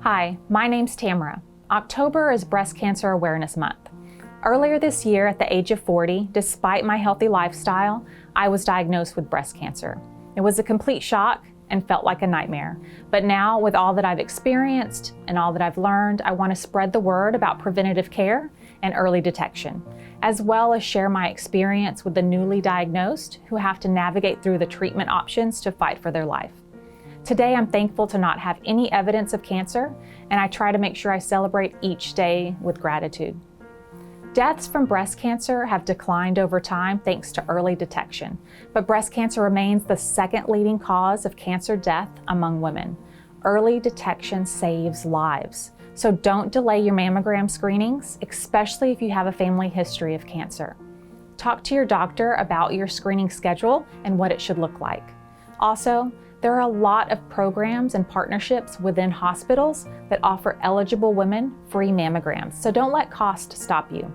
Hi, my name's Tamara. October is Breast Cancer Awareness Month. Earlier this year, at the age of 40, despite my healthy lifestyle, I was diagnosed with breast cancer. It was a complete shock and felt like a nightmare. But now, with all that I've experienced and all that I've learned, I want to spread the word about preventative care and early detection, as well as share my experience with the newly diagnosed who have to navigate through the treatment options to fight for their life. Today, I'm thankful to not have any evidence of cancer, and I try to make sure I celebrate each day with gratitude. Deaths from breast cancer have declined over time thanks to early detection, but breast cancer remains the second leading cause of cancer death among women. Early detection saves lives, so don't delay your mammogram screenings, especially if you have a family history of cancer. Talk to your doctor about your screening schedule and what it should look like. Also, there are a lot of programs and partnerships within hospitals that offer eligible women free mammograms, so don't let cost stop you.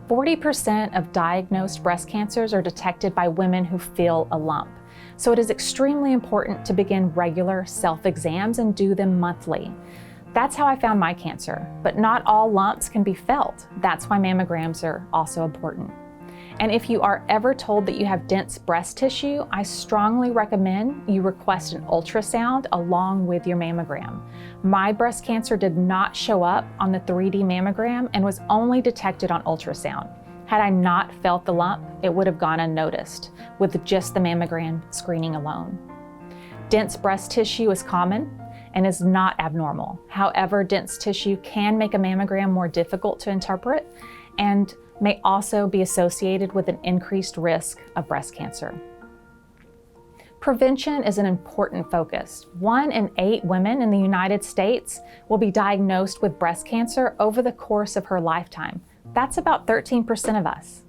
40% of diagnosed breast cancers are detected by women who feel a lump, so it is extremely important to begin regular self-exams and do them monthly. That's how I found my cancer, but not all lumps can be felt. That's why mammograms are also important. And if you are ever told that you have dense breast tissue, I strongly recommend you request an ultrasound along with your mammogram. My breast cancer did not show up on the 3D mammogram and was only detected on ultrasound. Had I not felt the lump, it would have gone unnoticed with just the mammogram screening alone. Dense breast tissue is common and is not abnormal. However, dense tissue can make a mammogram more difficult to interpret and may also be associated with an increased risk of breast cancer. Prevention is an important focus. 1 in 8 women in the United States will be diagnosed with breast cancer over the course of her lifetime. That's about 13% of us.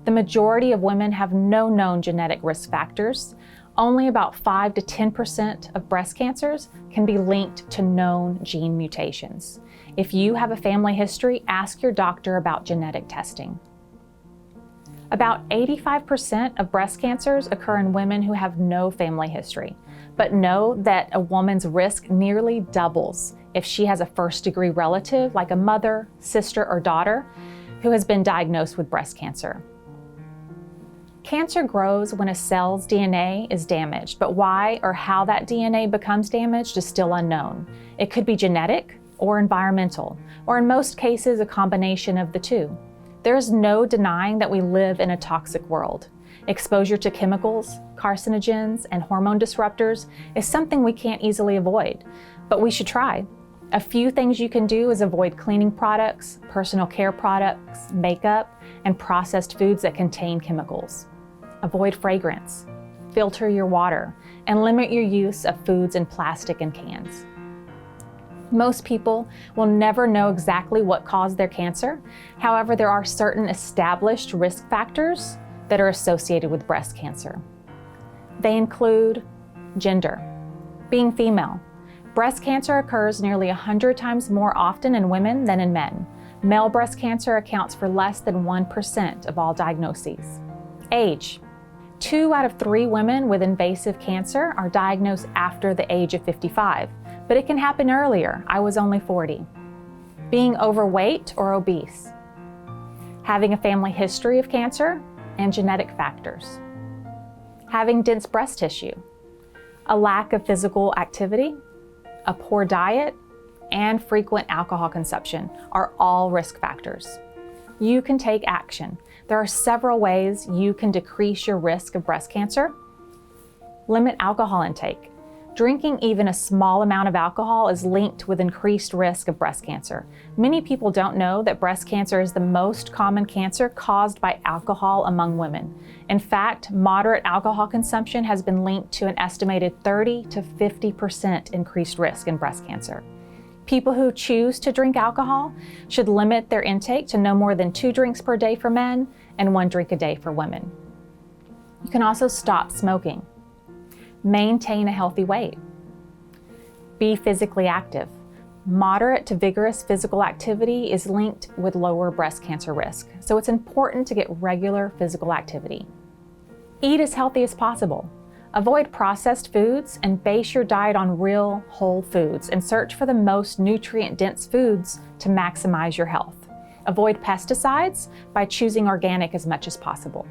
The majority of women have no known genetic risk factors. Only about 5 to 10% of breast cancers can be linked to known gene mutations. If you have a family history, ask your doctor about genetic testing. About 85% of breast cancers occur in women who have no family history, but know that a woman's risk nearly doubles if she has a first-degree relative, like a mother, sister, or daughter, who has been diagnosed with breast cancer. Cancer grows when a cell's DNA is damaged, but why or how that DNA becomes damaged is still unknown. It could be genetic or environmental, or in most cases, a combination of the two. There is no denying that we live in a toxic world. Exposure to chemicals, carcinogens, and hormone disruptors is something we can't easily avoid, but we should try. A few things you can do is avoid cleaning products, personal care products, makeup, and processed foods that contain chemicals. Avoid fragrance, filter your water, and limit your use of foods in plastic and cans. Most people will never know exactly what caused their cancer. However, there are certain established risk factors that are associated with breast cancer. They include gender, being female. Breast cancer occurs nearly 100 times more often in women than in men. Male breast cancer accounts for less than 1% of all diagnoses. Age. 2 out of 3 women with invasive cancer are diagnosed after the age of 55. But it can happen earlier. I was only 40. Being overweight or obese. Having a family history of cancer and genetic factors. Having dense breast tissue. A lack of physical activity, a poor diet, and frequent alcohol consumption are all risk factors. You can take action. There are several ways you can decrease your risk of breast cancer. Limit alcohol intake. Drinking even a small amount of alcohol is linked with increased risk of breast cancer. Many people don't know that breast cancer is the most common cancer caused by alcohol among women. In fact, moderate alcohol consumption has been linked to an estimated 30 to 50% increased risk in breast cancer. People who choose to drink alcohol should limit their intake to no more than 2 drinks per day for men and 1 drink a day for women. You can also stop smoking. Maintain a healthy weight. Be physically active. Moderate to vigorous physical activity is linked with lower breast cancer risk, so it's important to get regular physical activity. Eat as healthy as possible. Avoid processed foods and base your diet on real, whole foods and search for the most nutrient-dense foods to maximize your health. Avoid pesticides by choosing organic as much as possible.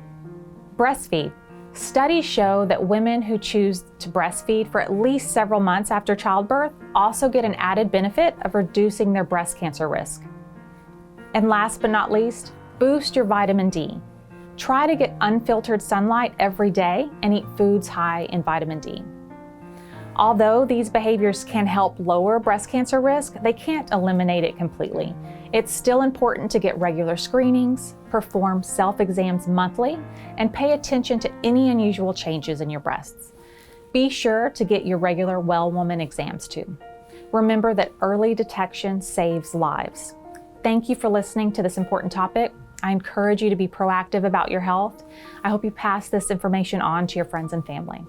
Breastfeed. Studies show that women who choose to breastfeed for at least several months after childbirth also get an added benefit of reducing their breast cancer risk. And last but not least, boost your vitamin D. Try to get unfiltered sunlight every day and eat foods high in vitamin D. Although these behaviors can help lower breast cancer risk, they can't eliminate it completely. It's still important to get regular screenings, perform self-exams monthly, and pay attention to any unusual changes in your breasts. Be sure to get your regular Well Woman exams too. Remember that early detection saves lives. Thank you for listening to this important topic. I encourage you to be proactive about your health. I hope you pass this information on to your friends and family.